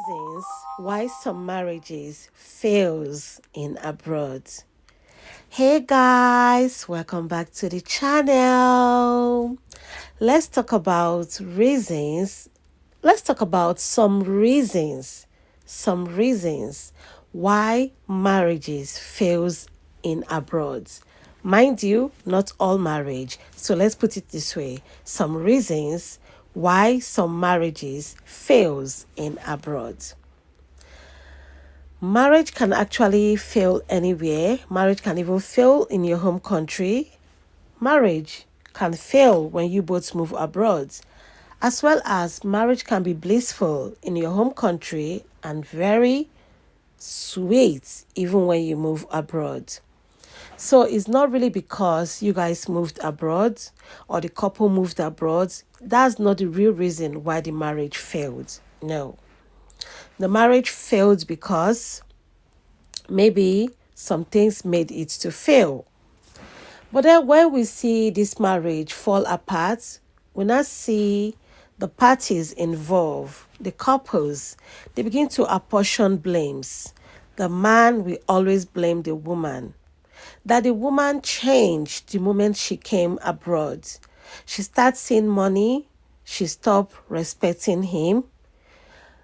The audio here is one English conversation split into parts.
Reasons why some marriages fails in abroad. Hey guys, welcome back to the channel. Let's talk about reasons. Let's talk about some reasons why marriages fails in abroad. Mind you, not all marriage. So let's put it this way. Some reasons why some marriages fails in abroad. Marriage can actually fail anywhere. Marriage can even fail in your home country. Marriage can fail when you both move abroad, as well as marriage can be blissful in your home country and very sweet even when you move abroad. So it's not really because you guys moved abroad or the couple moved abroad. That's not the real reason why the marriage failed. No. The marriage failed because maybe some things made it to fail. But then when we see this marriage fall apart, we now see the parties involved, the couples, they begin to apportion blames. The man will always blame the woman. That the woman changed the moment she came abroad. She starts seeing money, she stopped respecting him.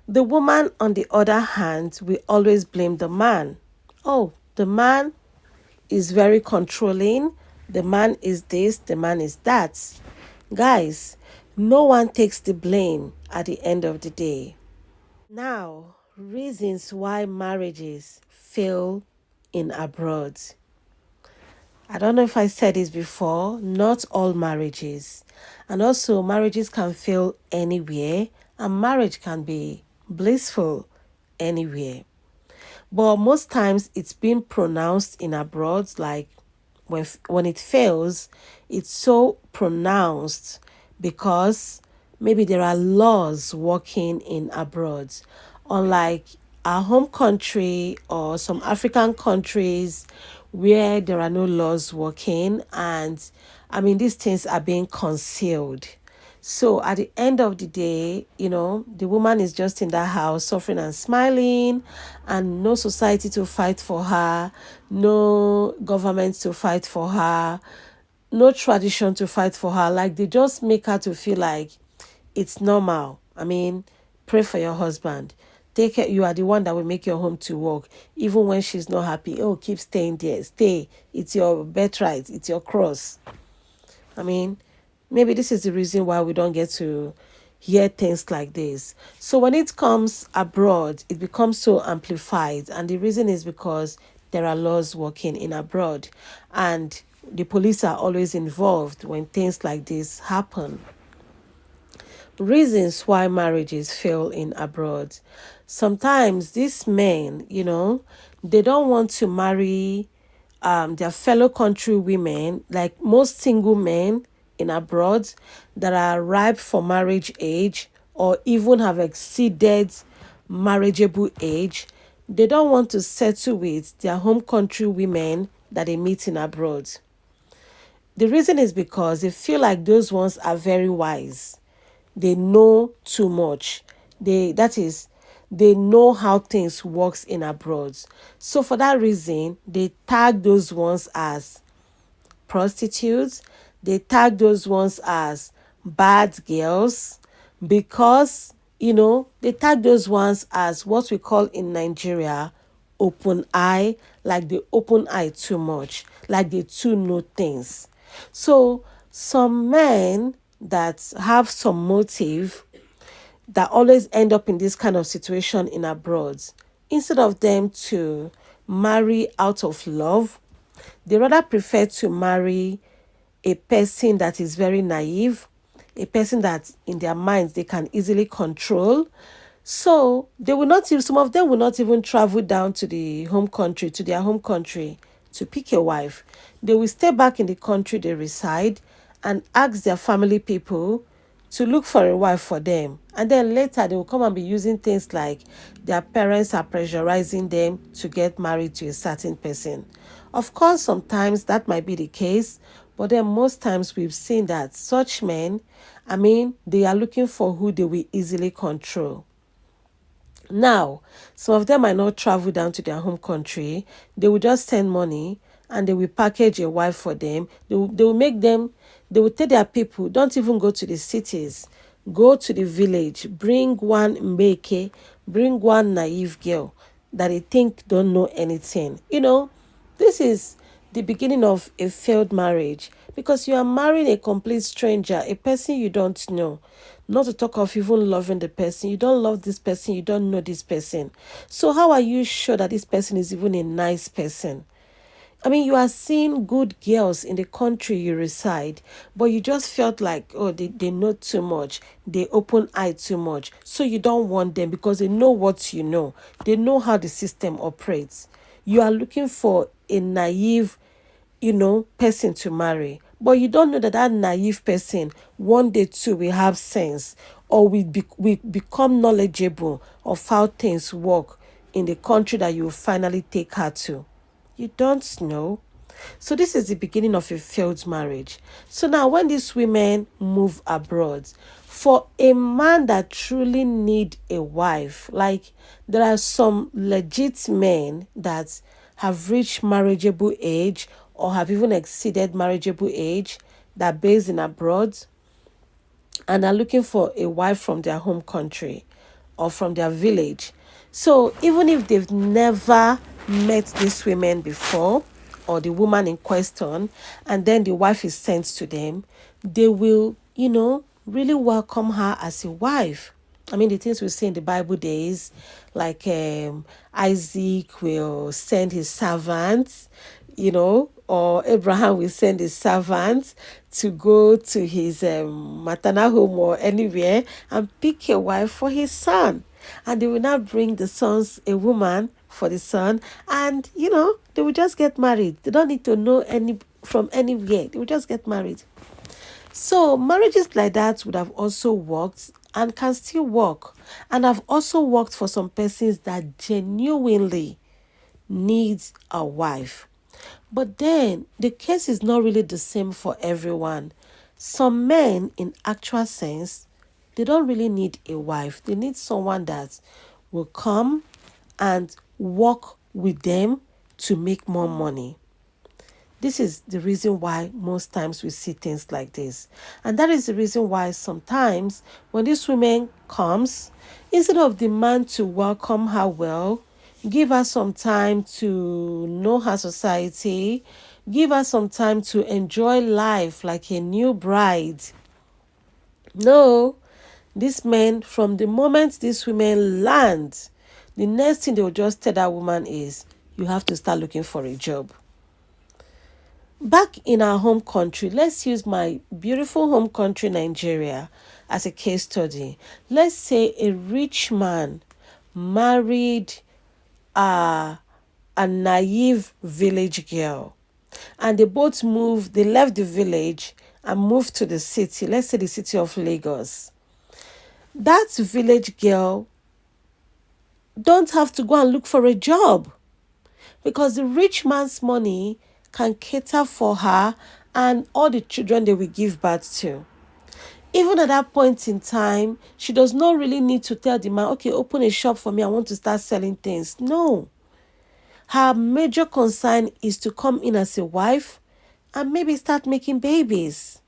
The woman, on the other hand, will always blame the man. Oh, the man is very controlling. The man is this, the man is that. Guys, no one takes the blame at the end of the day. Now, reasons why marriages fail in abroad. I don't know if I said this before, not all marriages. And also, marriages can fail anywhere, and marriage can be blissful anywhere. But most times it's been pronounced in abroad, like when it fails, it's so pronounced because maybe there are laws working in abroad. Unlike our home country or some African countries where there are no laws working, and I mean these things are being concealed. So at the end of the day, the woman is just in that house suffering and smiling, and no society to fight for her, no government to fight for her, no tradition to fight for her. Like they just make her to feel like it's normal. I mean, pray for your husband. Take care. You are the one that will make your home to work. Even when she's not happy. Oh, keep staying there. Stay. It's your birthright. It's your cross. I mean, maybe this is the reason why we don't get to hear things like this. So when it comes abroad, it becomes so amplified. And the reason is because there are laws working in abroad. And the police are always involved when things like this happen. Reasons why marriages fail in abroad. Sometimes these men, they don't want to marry their fellow country women, like most single men in abroad that are ripe for marriage age or even have exceeded marriageable age. They don't want to settle with their home country women that they meet in abroad. The reason is because they feel like those ones are very wise. They know too much. They know how things works in abroad. So for that reason, they tag those ones as prostitutes. They tag those ones as bad girls because, they tag those ones as what we call in Nigeria open eye, like they open eye too much, like they too know things. So some men that have some motive that always end up in this kind of situation in abroad, instead of them to marry out of love, they rather prefer to marry a person that is very naive, a person that in their minds they can easily control. So they will not even, some of them will not even travel down to their home country to pick a wife. They will stay back in the country they reside and ask their family people to look for a wife for them. And then later they will come and be using things like their parents are pressurizing them to get married to a certain person. Of course, sometimes that might be the case, but then most times we've seen that such men, they are looking for who they will easily control. Now, some of them might not travel down to their home country. They will just send money and they will package a wife for them. They will make them, they will tell their people, don't even go to the cities. Go to the village. Bring one mbeke, bring one naive girl that they think don't know anything. This is the beginning of a failed marriage because you are marrying a complete stranger, a person you don't know. Not to talk of even loving the person. You don't love this person, you don't know this person. So, how are you sure that this person is even a nice person? I mean, you are seeing good girls in the country you reside, but you just felt like, oh, they know too much. They open eye too much. So you don't want them because they know what you know. They know how the system operates. You are looking for a naive, person to marry. But you don't know that that naive person one day too will have sense or will become knowledgeable of how things work in the country that you will finally take her to. You don't know. So this is the beginning of a failed marriage. So now when these women move abroad, for a man that truly need a wife, like there are some legit men that have reached marriageable age or have even exceeded marriageable age that are based in abroad and are looking for a wife from their home country or from their village. So even if they've never met these women before or the woman in question, and then the wife is sent to them, they will, really welcome her as a wife. I mean, the things we see in the Bible days, like Isaac will send his servants, or Abraham will send his servants to go to his maternal home or anywhere and pick a wife for his son. And they will now bring the sons a woman for the son, and they will just get married. They don't need to know any from anywhere. They will just get married. So marriages like that would have also worked and can still work. And have also worked for some persons that genuinely needs a wife. But then the case is not really the same for everyone. Some men, in actual sense, they don't really need a wife. They need someone that will come and work with them to make more money. This is the reason why most times we see things like this. And that is the reason why sometimes when this woman comes, instead of the man to welcome her well, give her some time to know her society, give her some time to enjoy life like a new bride. No, these men, from the moment these women land, the next thing they will just tell that woman is, you have to start looking for a job. Back in our home country, let's use my beautiful home country, Nigeria, as a case study. Let's say a rich man married a naive village girl, and they left the village and moved to the city, let's say the city of Lagos. That village girl don't have to go and look for a job because the rich man's money can cater for her and all the children they will give birth to. Even at that point in time, she does not really need to tell the man, okay, open a shop for me, I want to start selling things. No. Her major concern is to come in as a wife and maybe start making babies.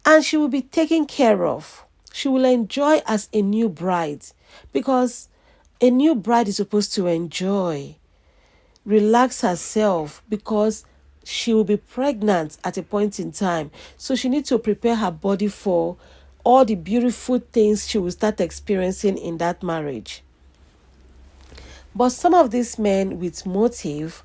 And she will be taken care of. She will enjoy as a new bride because a new bride is supposed to enjoy, relax herself because she will be pregnant at a point in time. So she needs to prepare her body for all the beautiful things she will start experiencing in that marriage. But some of these men with motive,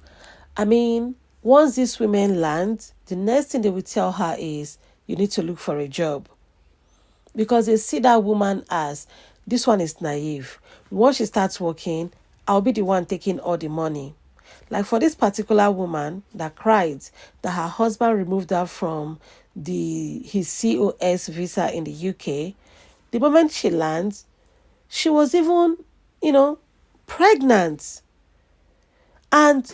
I mean, once these women land, the next thing they will tell her is, you need to look for a job. Because they see that woman as, this one is naive. Once she starts working, I'll be the one taking all the money. Like for this particular woman that cried that her husband removed her from his COS visa in the UK, the moment she lands, she was even, pregnant. And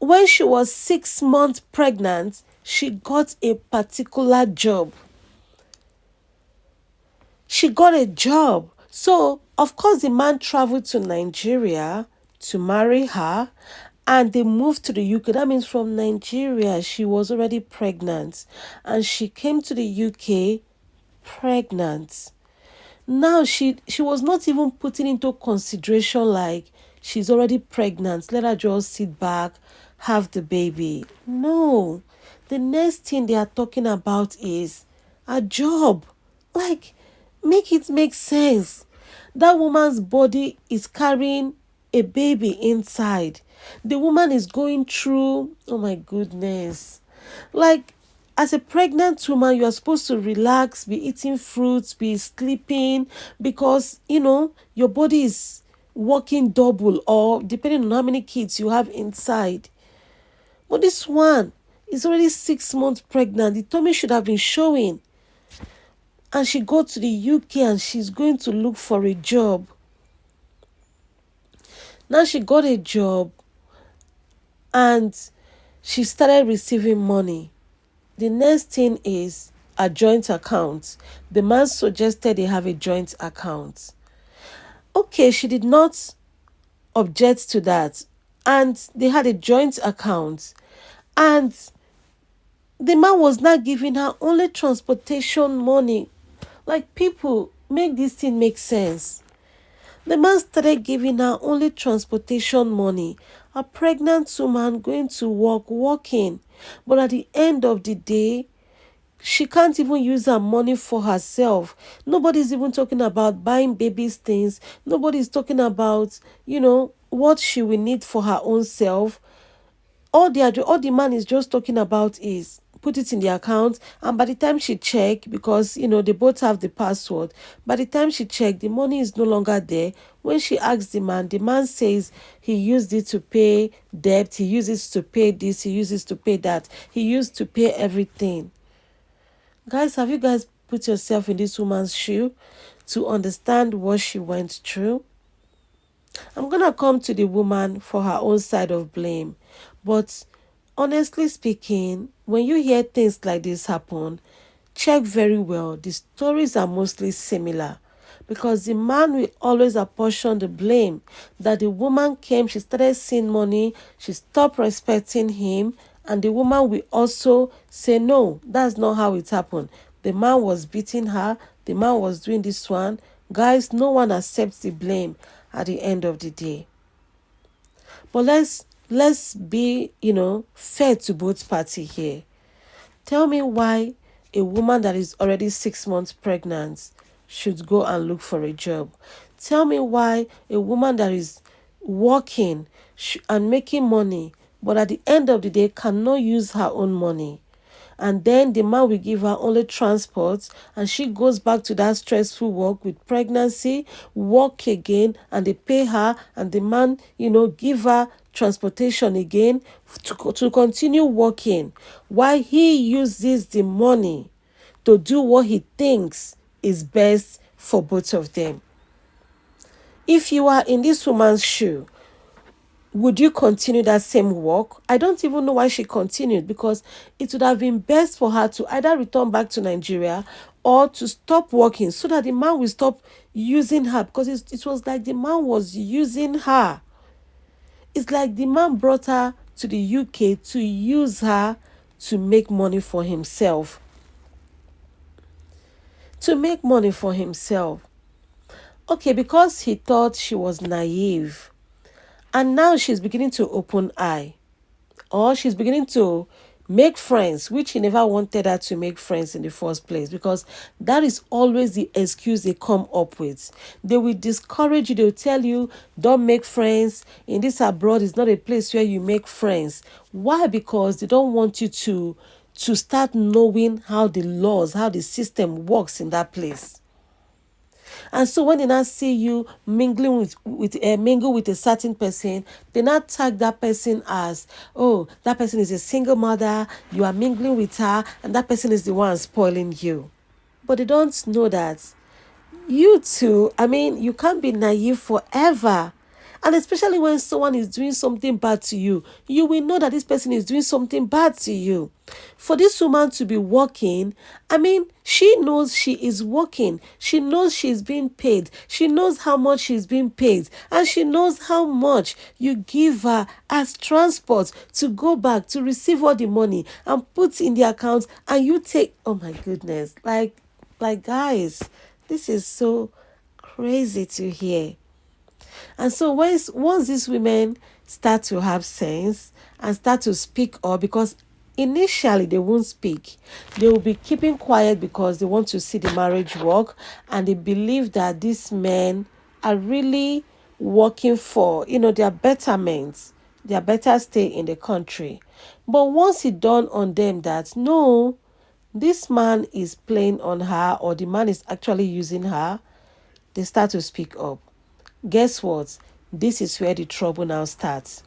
when she was 6 months pregnant, she got a particular job. She got a job. So, of course, the man traveled to Nigeria to marry her and they moved to the UK. That means from Nigeria, she was already pregnant and she came to the UK pregnant. Now she was not even putting into consideration like she's already pregnant. Let her just sit back, have the baby. No. The next thing they are talking about is a job. Like, make it make sense. That woman's body is carrying a baby inside. The woman is going through, oh my goodness. Like, as a pregnant woman, you are supposed to relax, be eating fruits, be sleeping, because your body is working double, or depending on how many kids you have inside. But this one is already 6 months pregnant. The tummy should have been showing. And she go to the UK and she's going to look for a job. Now she got a job and she started receiving money. The next thing is a joint account. The man suggested they have a joint account. Okay, she did not object to that. And they had a joint account. And the man was not giving her only transportation money. Like, people, make this thing make sense. The man started giving her only transportation money. A pregnant woman going to work, working. But at the end of the day, she can't even use her money for herself. Nobody's even talking about buying babies things. Nobody's talking about, what she will need for her own self. All the man is just talking about is put it in the account, and by the time she check, because they both have the password, by the time she check, the money is no longer there. When she asks the man says he used it to pay debt, he uses to pay this, he uses to pay that, he used to pay everything. Guys, have you guys put yourself in this woman's shoe to understand what she went through? I'm going to come to the woman for her own side of blame. But honestly speaking, when you hear things like this happen, check very well. The stories are mostly similar. Because the man will always apportion the blame. That the woman came, she started seeing money, she stopped respecting him, and the woman will also say, no, that's not how it happened. The man was beating her, the man was doing this one. Guys, no one accepts the blame at the end of the day. But let's be, fair to both parties here. Tell me why a woman that is already 6 months pregnant should go and look for a job. Tell me why a woman that is working and making money, but at the end of the day cannot use her own money. And then the man will give her only transport and she goes back to that stressful work with pregnancy, work again, and they pay her, and the man, give her transportation again to continue working while he uses the money to do what he thinks is best for both of them. If you are in this woman's shoe, would you continue that same work? I don't even know why she continued, because it would have been best for her to either return back to Nigeria or to stop working so that the man will stop using her, because it was like the man was using her. It's like the man brought her to the UK to use her to make money for himself. Okay, because he thought she was naive. And now she's beginning to open eye. Or she's beginning to make friends, which he never wanted her to make friends in the first place, because that is always the excuse they come up with. They will discourage you. They will tell you, don't make friends. In this abroad, it's not a place where you make friends. Why? Because they don't want you to start knowing how the laws, how the system works in that place. And so when they now see you mingle with a certain person, they now tag that person as, oh, that person is a single mother, you are mingling with her, and that person is the one spoiling you. But they don't know that you too, you can't be naive forever. And especially when someone is doing something bad to you, you will know that this person is doing something bad to you. For this woman to be working, I mean, she knows she is working. She knows she's being paid. She knows how much she's being paid. And she knows how much you give her as transport to go back to receive all the money and put in the account. And you take, oh my goodness, like guys, this is so crazy to hear. And so once these women start to have sense and start to speak up, because initially they won't speak, they will be keeping quiet because they want to see the marriage work, and they believe that these men are really working for, their betterment, their better stay in the country. But once it dawned on them that no, this man is playing on her, or the man is actually using her, they start to speak up. Guess what? This is where the trouble now starts.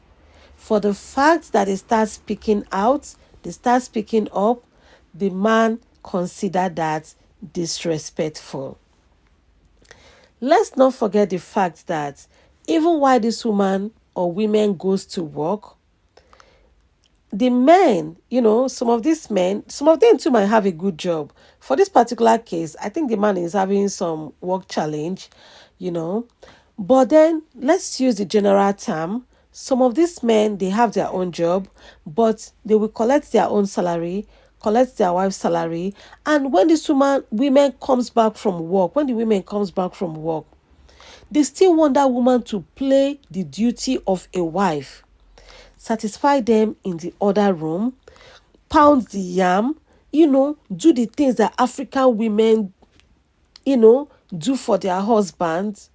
For the fact that they start speaking out, they start speaking up, the man consider that disrespectful. Let's not forget the fact that even while this woman or women goes to work, the men, some of these men, some of them too might have a good job. For this particular case, I think the man is having some work challenge, you know. But then let's use the general term. Some of these men, they have their own job, but they will collect their own salary, collect their wife's salary. And when this women comes back from work, when the women comes back from work, they still want that woman to play the duty of a wife, satisfy them in the other room, pound the yam, do the things that African women, do for their husbands.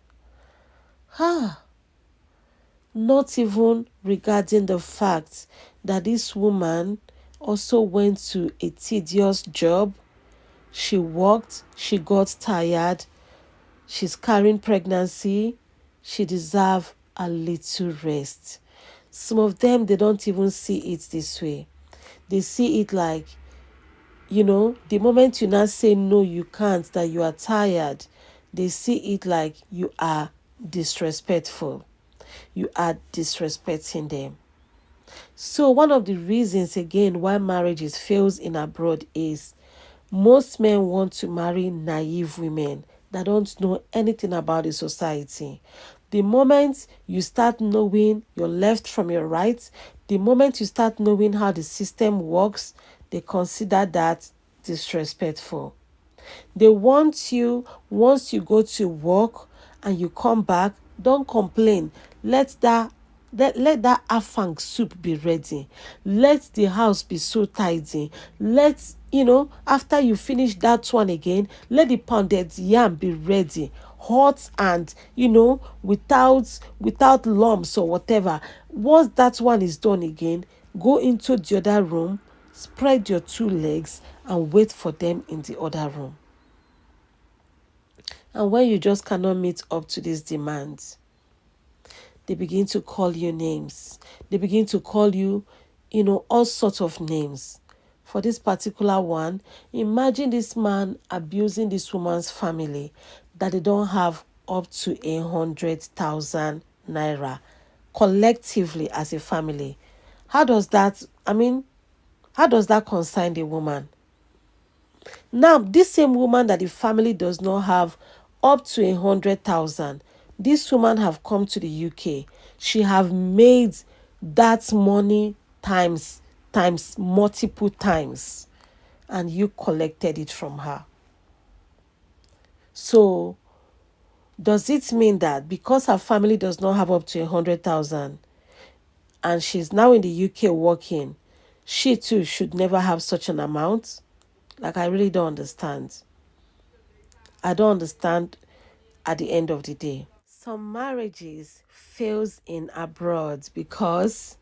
Not even regarding the fact that this woman also went to a tedious job. She worked, she got tired, she's carrying pregnancy, she deserves a little rest. Some of them, they don't even see it this way. They see it like, the moment you now say no, you can't, that you are tired, they see it like you are disrespectful. You are disrespecting them. So one of the reasons again why marriages fails in abroad is most men want to marry naive women that don't know anything about the society. The moment you start knowing your left from your right, the moment you start knowing how the system works, they consider that disrespectful. They want you, once you go to work and you come back, don't complain. Let that afang soup be ready. Let the house be so tidy. After you finish that one again, let the pounded yam be ready. Hot and, without lumps or whatever. Once that one is done again, go into the other room, spread your two legs, and wait for them in the other room. And when you just cannot meet up to these demands, they begin to call you names. They begin to call you, all sorts of names. For this particular one, imagine this man abusing this woman's family that they don't have up to 100,000 naira collectively as a family. How does that concern the woman? Now, this same woman that the family does not have up to 100,000, this woman have come to the UK. She have made that money times multiple times, and you collected it from her. So, does it mean that because her family does not have up to 100,000 and she's now in the UK working, she too should never have such an amount? Like, I really don't understand. I don't understand at the end of the day. Some marriages fails in abroad because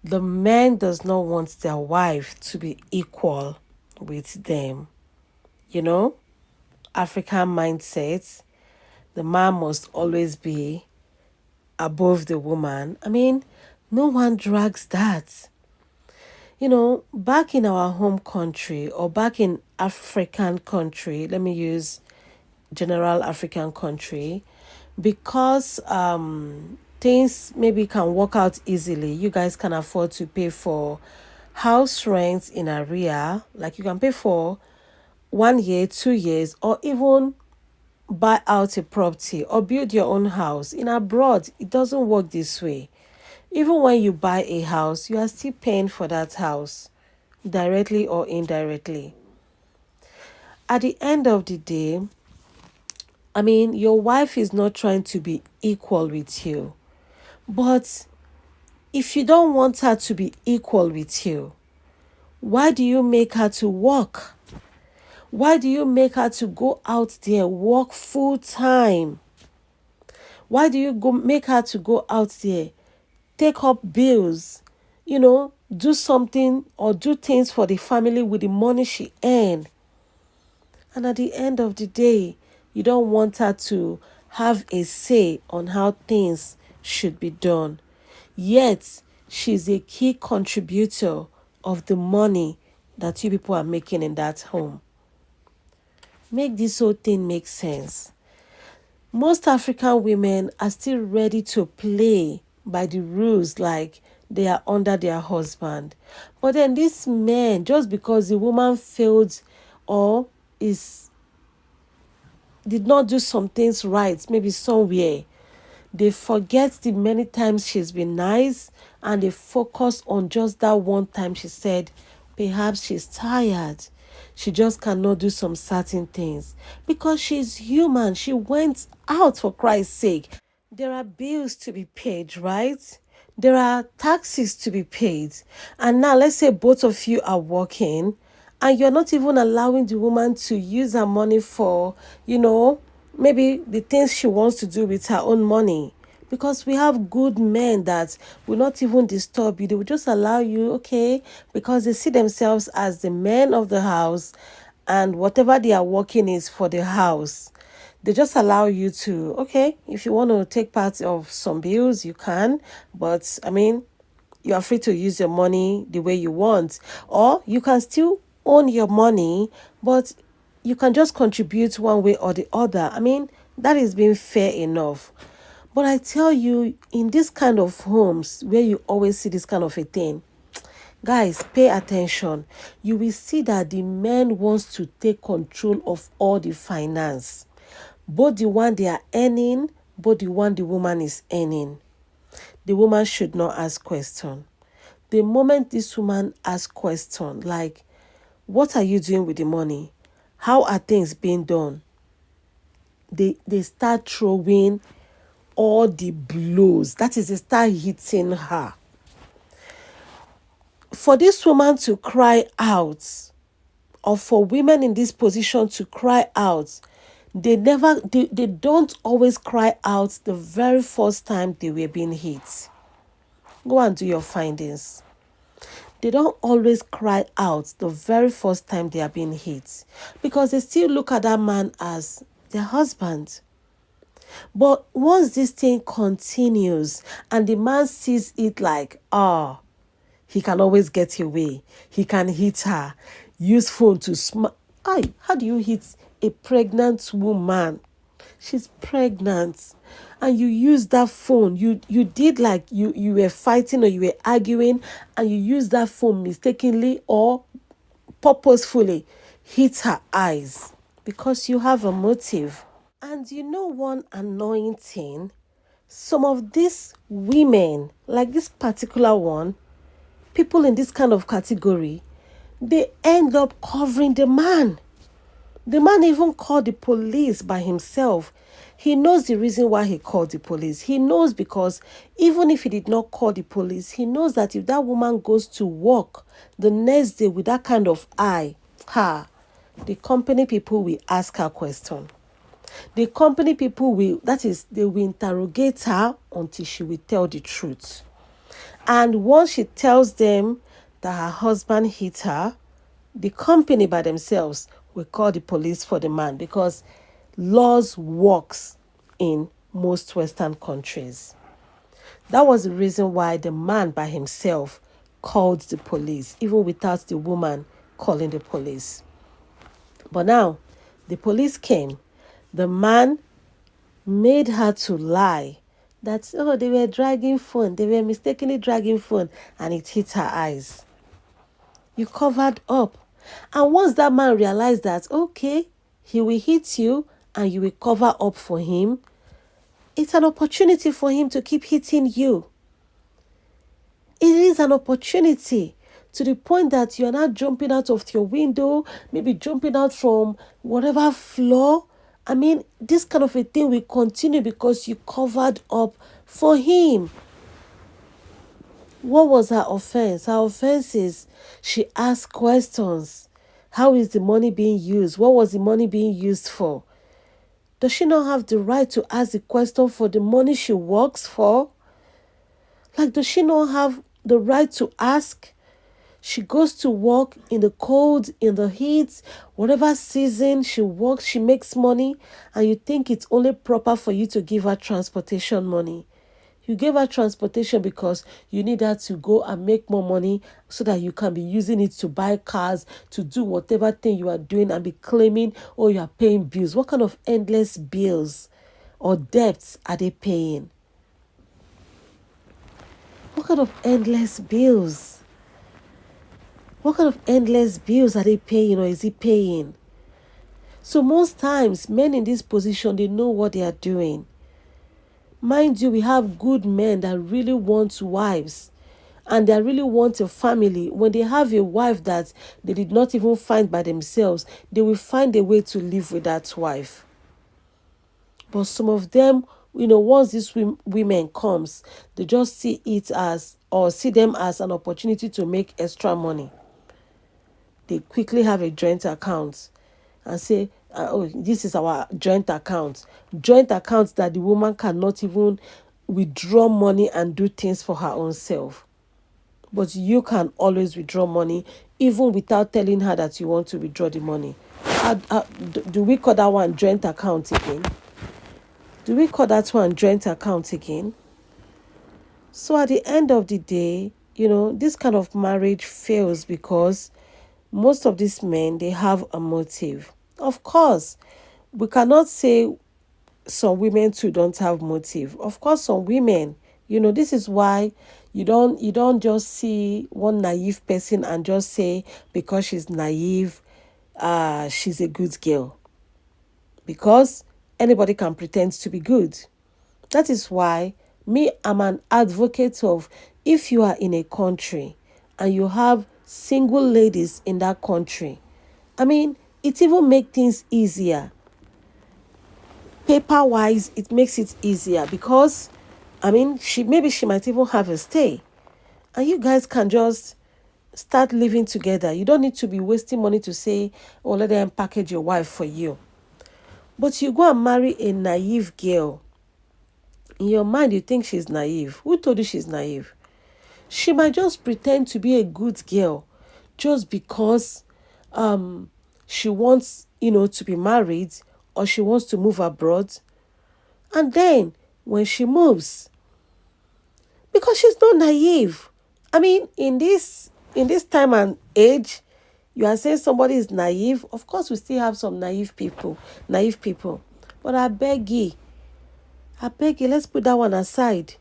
the man does not want their wife to be equal with them. African mindset, the man must always be above the woman. I mean, no one drags that. Back in our home country or back in African country, let me use general African country, because things maybe can work out easily. You guys can afford to pay for house rent in area, like you can pay for 1 year, 2 years, or even buy out a property or build your own house. In abroad, it doesn't work this way. Even when you buy a house, you are still paying for that house, directly or indirectly. At the end of the day, I mean, your wife is not trying to be equal with you. But if you don't want her to be equal with you, why do you make her to work? Why do you make her to go out there, work full time? Why do you go make her to go out there, take up bills, do something or do things for the family with the money she earned? And at the end of the day, you don't want her to have a say on how things should be done. Yet, she's a key contributor of the money that you people are making in that home. Make this whole thing make sense. Most African women are still ready to play by the rules like they are under their husband. But then this man, just because the woman failed or did not do some things right, maybe somewhere, they forget the many times she's been nice and they focus on just that one time she said perhaps she's tired. She just cannot do some certain things because she's human. She went out for Christ's sake. There are bills to be paid, right? There are taxes to be paid. And now let's say both of you are working and you're not even allowing the woman to use her money for, maybe the things she wants to do with her own money. Because we have good men that will not even disturb you. They will just allow you, okay, because they see themselves as the men of the house and whatever they are working is for the house. They just allow you to, okay, if you want to take part of some bills, you can. But, I mean, you are free to use your money the way you want. Or you can still own your money, but you can just contribute one way or the other. I mean, that is being fair enough. But I tell you, in this kind of homes where you always see this kind of a thing, guys, pay attention. You will see that the man wants to take control of all the finance. Both the one they are earning, both the one the woman is earning. The woman should not ask question. The moment this woman asks question, like, what are you doing with the money? How are things being done? They start throwing all the blows. That is, they start hitting her. For this woman to cry out, or for women in this position to cry out, they don't always cry out the very first time they were being hit. Go and do your findings. They don't always cry out the very first time they are being hit because they still look at that man as their husband. But once this thing continues and the man sees it like, he can always get away, he can hit her, use phone to how do you hit a pregnant woman? She's pregnant and you use that phone. You did like you were fighting or you were arguing and you use that phone mistakenly or purposefully hit her eyes because you have a motive. And you know one annoying thing? Some of these women, like this particular one, people in this kind of category, they end up covering the man. The man even called the police by himself. He knows the reason why he called the police. He knows because even if he did not call the police, he knows that if that woman goes to work the next day with that kind of eye, the company people will ask her question. The company people they will interrogate her until she will tell the truth. And once she tells them that her husband hit her, the company by themselves will call the police for the man because laws works in most Western countries. That was the reason why the man by himself called the police, even without the woman calling the police. But now, the police came. The man made her to lie that, oh, they were dragging phone, they were mistakenly dragging phone, and it hit her eyes. You covered up. And once that man realized that, okay, he will hit you and you will cover up for him, it's an opportunity for him to keep hitting you. It is an opportunity to the point that you're not jumping out of your window, maybe jumping out from whatever floor. I mean, this kind of a thing will continue because you covered up for him. What was her offense? Her offense is she asked questions. How is the money being used? What was the money being used for? Does she not have the right to ask the question for the money she works for? Like, does she not have the right to ask? She goes to work in the cold, in the heat, whatever season she works, she makes money, and you think it's only proper for you to give her transportation money. You gave her transportation because you need her to go and make more money so that you can be using it to buy cars, to do whatever thing you are doing and be claiming, oh, you are paying bills. What kind of endless bills or debts are they paying? What kind of endless bills? What kind of endless bills are they paying or is he paying? So most times, men in this position, they know what they are doing. Mind you, we have good men that really want wives and they really want a family. When they have a wife that they did not even find by themselves, they will find a way to live with that wife. But some of them, once these women comes, they just see it as, or see them as an opportunity to make extra money. They quickly have a joint account and say, oh, this is our joint account. Joint accounts that the woman cannot even withdraw money and do things for her own self. But you can always withdraw money even without telling her that you want to withdraw the money. Do we call that one joint account again? Do we call that one joint account again? So at the end of the day, this kind of marriage fails because most of these men, they have a motive. Of course, we cannot say some women too don't have motive. Of course, some women, this is why you don't just see one naive person and just say because she's naive, she's a good girl. Because anybody can pretend to be good. That is why I'm an advocate of, if you are in a country and you have single ladies in that country, I mean, it even makes things easier. Paper wise, it makes it easier because, I mean, she might even have a stay. And you guys can just start living together. You don't need to be wasting money to say, oh, let them package your wife for you. But you go and marry a naive girl. In your mind, you think she's naive. Who told you she's naive? She might just pretend to be a good girl just because she wants, to be married or she wants to move abroad. And then when she moves, because she's not naive. I mean, in this time and age, you are saying somebody is naive. Of course, we still have some naive people. But I beg you, let's put that one aside.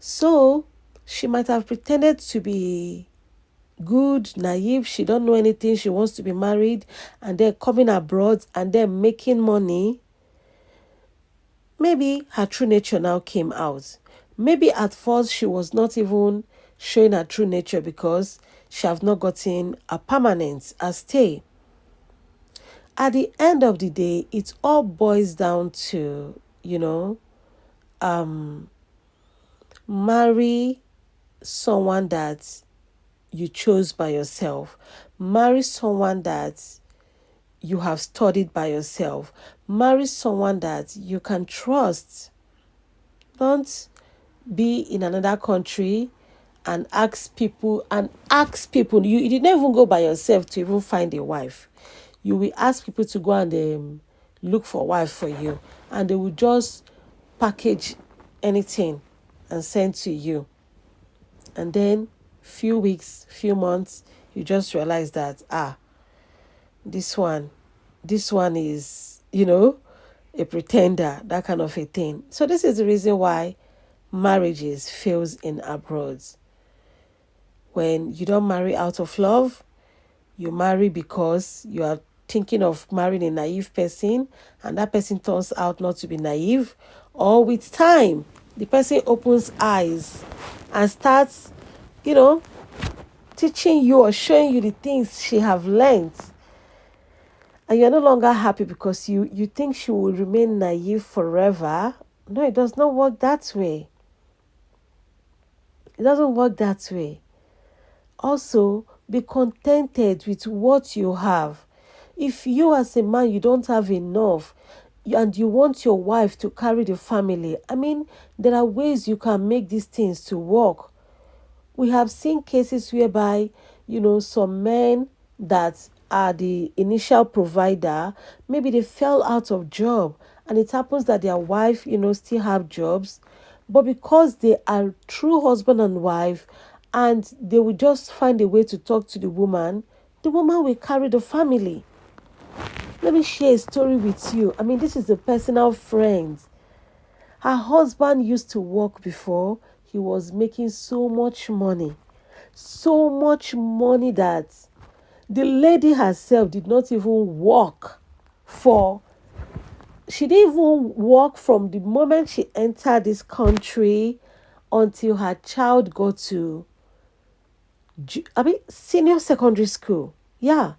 So she might have pretended to be good, naive. She don't know anything. She wants to be married and then coming abroad and then making money. Maybe her true nature now came out. Maybe at first she was not even showing her true nature because she have not gotten a permanent, a stay. At the end of the day, it all boils down to, marry someone that you chose by yourself. Marry someone that you have studied by yourself. Marry someone that you can trust. Don't be in another country and ask people. You did not even go by yourself to even find a wife. You will ask people to go and look for a wife for you, and they will just package anything and send to you. And then few weeks, few months, you just realize that this one is, a pretender, that kind of a thing. So this is the reason why marriages fails in abroad. When you don't marry out of love, you marry because you are thinking of marrying a naive person, and that person turns out not to be naive. Or with time, the person opens eyes and starts, you know, teaching you or showing you the things she have learned, and you're no longer happy because you think she will remain naive forever. No, it does not work that way. It doesn't work that way. Also, be contented with what you have. If you as a man, you don't have enough and you want your wife to carry the family, I mean, there are ways you can make these things to work. We have seen cases whereby, some men that are the initial provider, maybe they fell out of job, and it happens that their wife, still have jobs, but because they are true husband and wife, and they will just find a way to talk to the woman will carry the family. Let me share a story with you. I mean, this is a personal friend. Her husband used to work before. He was making so much money. So much money that the lady herself did not even work for. She didn't even work from the moment she entered this country until her child got to, senior secondary school. Yeah,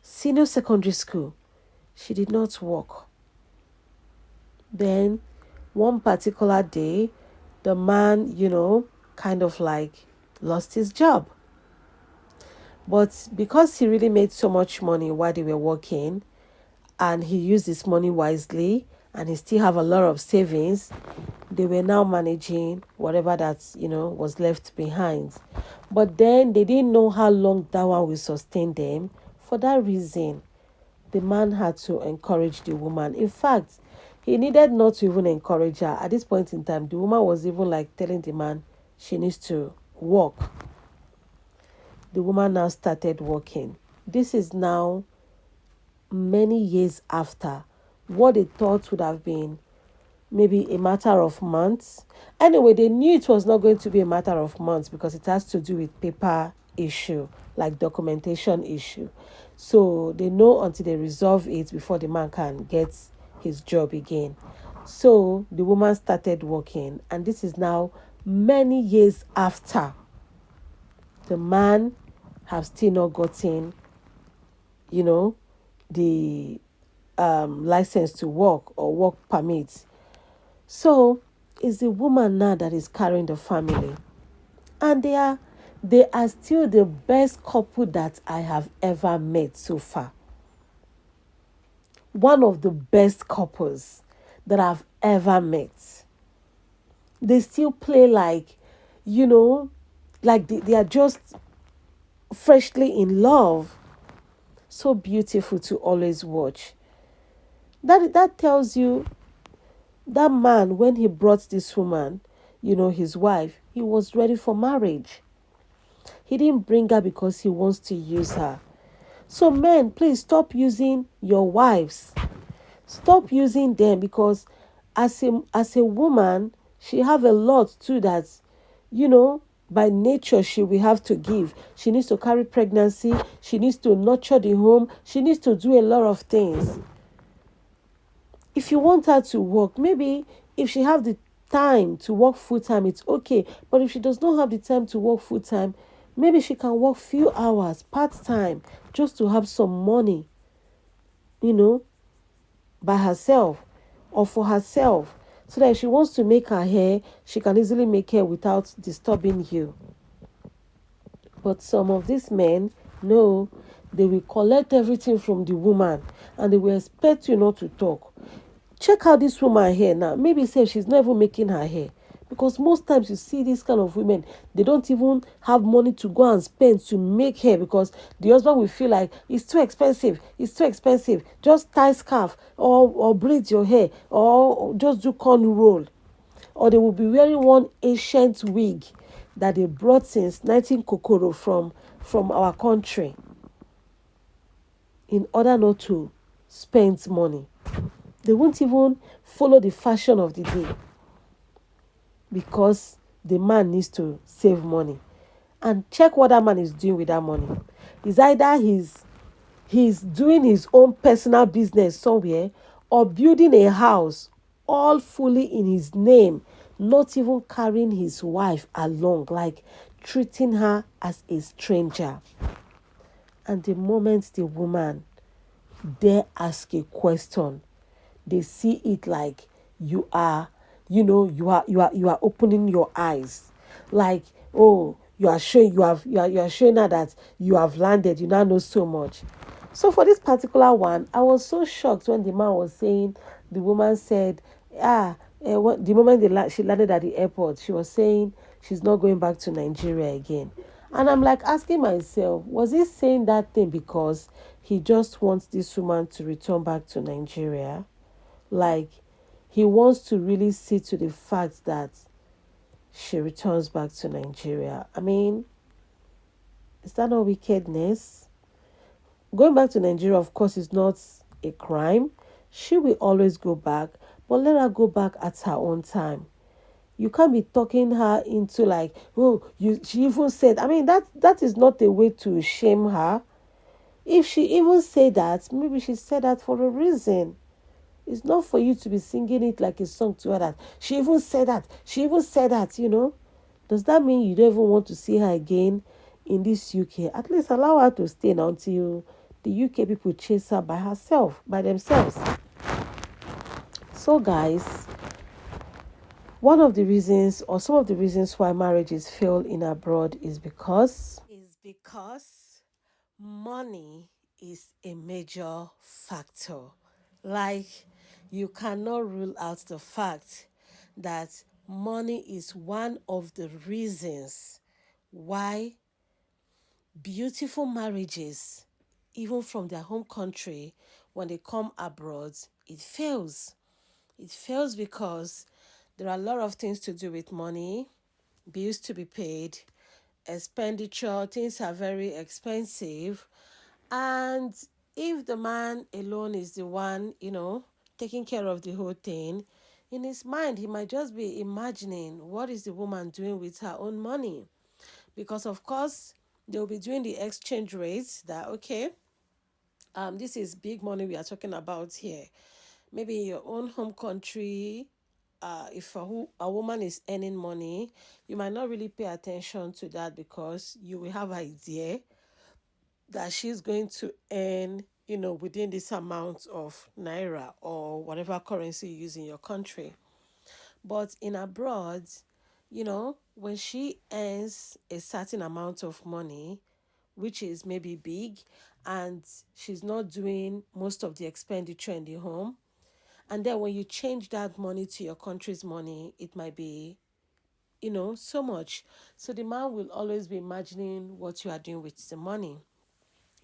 senior secondary school. She did not work. Then one particular day, the man, kind of like lost his job. But because he really made so much money while they were working, and he used his money wisely, and he still have a lot of savings, they were now managing whatever that, was left behind. But then they didn't know how long that one will sustain them. For that reason, the man had to encourage the woman. In fact, he needed not to even encourage her. At this point in time, the woman was even like telling the man she needs to work. The woman now started working. This is now many years after what they thought would have been maybe a matter of months. Anyway, they knew it was not going to be a matter of months because it has to do with paper issue, like documentation issue. So they know until they resolve it before the man can get his job again. So the woman started working, and this is now many years after. The man have still not gotten, the license to work or work permits. So it's the woman now that is carrying the family. And they are still the best couple that I have ever met so far. One of the best couples that I've ever met. They still play like, like they are just freshly in love. So beautiful to always watch. That tells you that man, when he brought this woman, his wife, he was ready for marriage. He didn't bring her because he wants to use her. So men, please stop using your wives. Stop using them, because as a woman, she have a lot too that, by nature she will have to give. She needs to carry pregnancy. She needs to nurture the home. She needs to do a lot of things. If you want her to work, maybe if she have the time to work full time, it's okay. But if she does not have the time to work full time, maybe she can work few hours part time just to have some money, by herself or for herself, so that if she wants to make her hair, she can easily make hair without disturbing you. But some of these men, no, they will collect everything from the woman, and they will expect you not to talk. Check out this woman here now. Maybe say she's not even making her hair. Because most times you see these kind of women, they don't even have money to go and spend to make hair, because the husband will feel like it's too expensive. It's too expensive. Just tie scarf or braid your hair or just do corn roll. Or they will be wearing one ancient wig that they brought since 19 Kokoro from our country, in order not to spend money. They won't even follow the fashion of the day because the man needs to save money. And check what that man is doing with that money. It's either he's doing his own personal business somewhere or building a house all fully in his name, not even carrying his wife along, like treating her as a stranger. And the moment the woman dare ask a question, they see it like you are, you are opening your eyes, like, oh, you are showing her that you have landed, you now know so much. So for this particular one, I was so shocked when the man was saying, the woman said, the moment she landed at the airport, she was saying she's not going back to Nigeria again. And I'm like asking myself, was he saying that thing because he just wants this woman to return back to Nigeria? Like, he wants to really see to the fact that she returns back to Nigeria. I mean, is that not wickedness? Going back to Nigeria, of course, is not a crime. She will always go back, but let her go back at her own time. You can't be talking her into like, oh, she even said, I mean, that is not a way to shame her. If she even said that, maybe she said that for a reason. It's not for you to be singing it like a song to her that she even said that. She even said that. Does that mean you don't even want to see her again in this UK? At least allow her to stay now until the UK people chase her by themselves. So, guys, one of the reasons or some of the reasons why marriages fail in abroad is because money is a major factor. Like, you cannot rule out the fact that money is one of the reasons why beautiful marriages, even from their home country, when they come abroad, it fails. It fails because there are a lot of things to do with money, bills to be paid, expenditure, things are very expensive. And if the man alone is the one, taking care of the whole thing, in his mind, he might just be imagining what is the woman doing with her own money. Because, of course, they'll be doing the exchange rates that, okay, this is big money we are talking about here. Maybe in your own home country, if a woman is earning money, you might not really pay attention to that because you will have idea that she's going to earn, within this amount of naira or whatever currency you use in your country. But in abroad, when she earns a certain amount of money, which is maybe big, and she's not doing most of the expenditure in the home, and then when you change that money to your country's money, it might be, so much. So the man will always be imagining what you are doing with the money.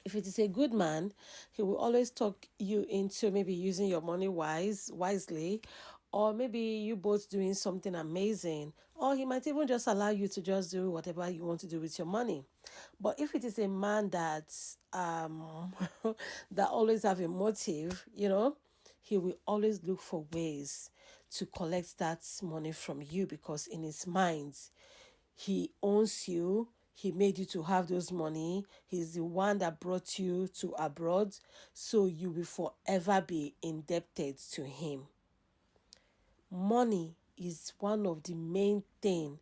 If it is a good man, he will always talk you into maybe using your money wisely, or maybe you both doing something amazing, or he might even just allow you to just do whatever you want to do with your money. But if it is a man that that always have a motive, he will always look for ways to collect that money from you because in his mind he owns you. He made you to have those money. He's the one that brought you to abroad. So you will forever be indebted to him. Money is one of the main thing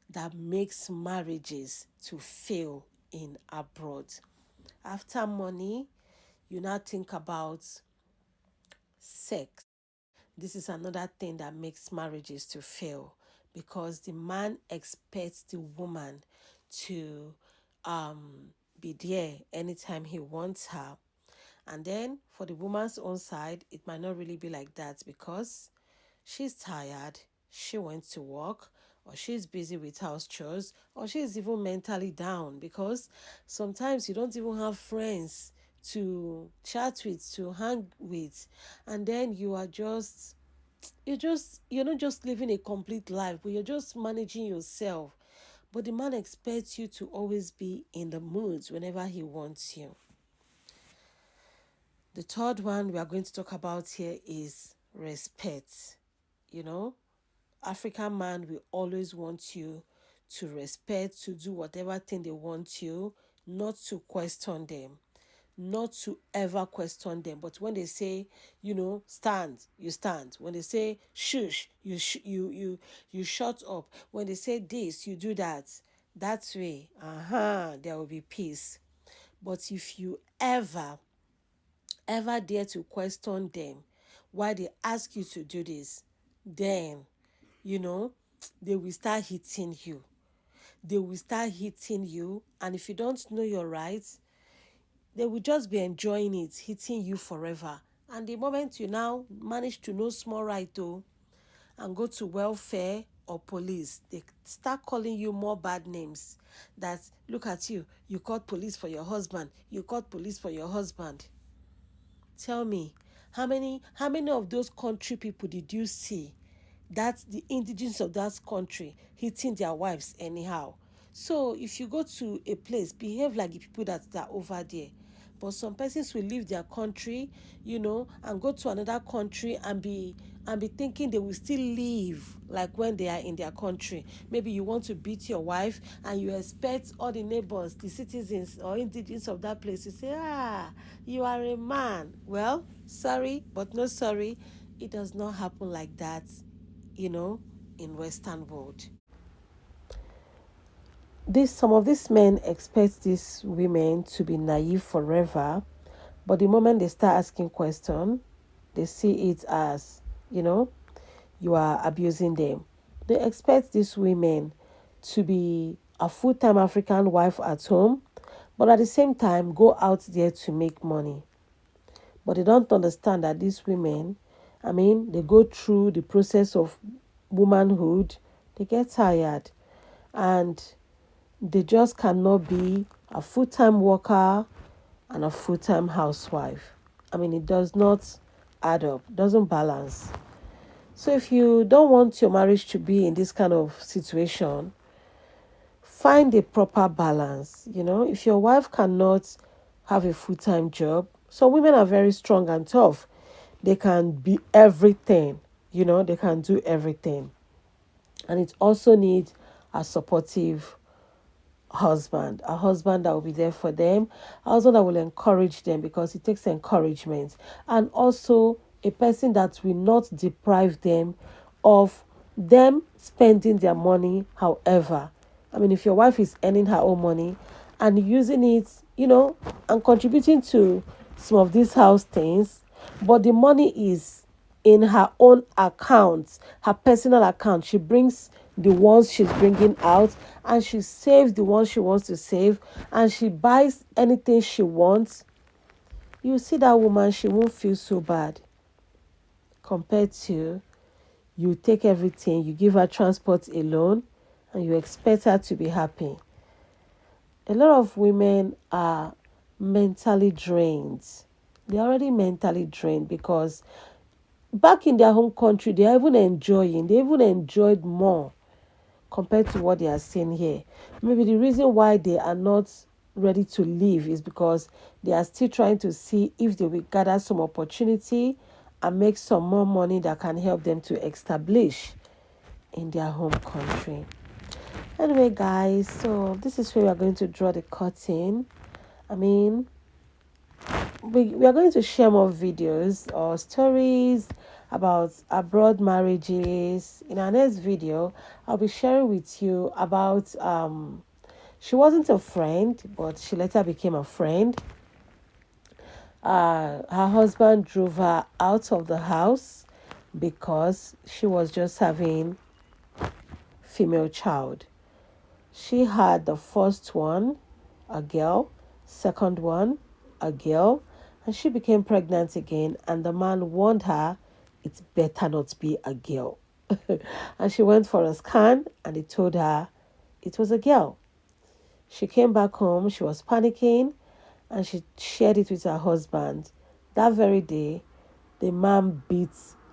that makes marriages to fail in abroad. After money, you now think about sex. This is another thing that makes marriages to fail because the man expects the woman to be there anytime he wants her. And then for the woman's own side, it might not really be like that because she's tired, she went to work, or she's busy with house chores, or she's even mentally down because sometimes you don't even have friends to chat with, to hang with, and then you're not just living a complete life, but you're just managing yourself. But the man expects you to always be in the moods whenever he wants you. The third one we are going to talk about here is respect. You know, African man will always want you to respect, to do whatever thing they want you, not to question them, not to ever question them. But when they say, stand, you stand. When they say shush, you shut up. When they say this, you do that. That way, there will be peace. But if you ever dare to question them why they ask you to do this, then you know they will start hitting you. They will start hitting you, and if you don't know your rights, they will just be enjoying it, hitting you forever. And the moment you now manage to know small right though, and go to welfare or police, they start calling you more bad names. That look at you, you called police for your husband, you called police for your husband. Tell me, how many of those country people did you see that the indigenous of that country hitting their wives anyhow? So if you go to a place, behave like the people that are over there. But some persons will leave their country, and go to another country and be thinking they will still live like when they are in their country. Maybe you want to beat your wife and you expect all the neighbors, the citizens or indigenous of that place to say, you are a man. Well, sorry, but no sorry. It does not happen like that, in Western world. Some of these men expect these women to be naive forever, but the moment they start asking questions, they see it as, you are abusing them. They expect these women to be a full-time African wife at home, but at the same time go out there to make money. But they don't understand that these women, they go through the process of womanhood, they get tired, and they just cannot be a full-time worker and a full-time housewife. It does not add up, doesn't balance. So if you don't want your marriage to be in this kind of situation, find a proper balance. If your wife cannot have a full-time job, some women are very strong and tough. They can be everything, they can do everything. And it also needs a supportive husband, a husband that will be there for them, a husband that will encourage them, because it takes encouragement, and also a person that will not deprive them of them spending their money. However, if your wife is earning her own money and using it, and contributing to some of these house things, but the money is in her own account, her personal account. She brings the ones she's bringing out, and she saves the ones she wants to save, and she buys anything she wants. You see that woman, she won't feel so bad compared to you take everything, you give her transport alone, and you expect her to be happy. A lot of women are mentally drained. They're already mentally drained because back in their home country, they even enjoyed more compared to what they are seeing here. Maybe the reason why they are not ready to leave is because they are still trying to see if they will gather some opportunity and make some more money that can help them to establish in their home country. Anyway, guys, so this is where we are going to draw the curtain. We are going to share more videos or stories about abroad marriages. In our next video, I'll be sharing with you about she wasn't a friend, but she later became a friend. Her husband drove her out of the house because she was just having female child. She had the first one, a girl, second one, a girl, and she became pregnant again, and the man warned her it better not be a girl. And she went for a scan, and they told her it was a girl. She came back home, she was panicking, and she shared it with her husband. That very day, the man beat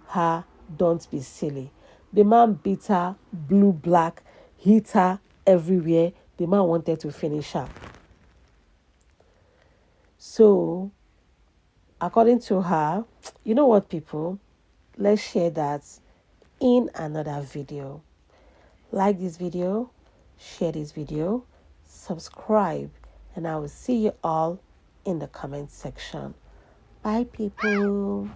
her. Don't be silly. The man beat her blue, black, hit her everywhere. The man wanted to finish her. So, according to her, you know what, people? let's share that in another video. Like this video, share this video, subscribe, and I will see you all in the comment section. Bye, people.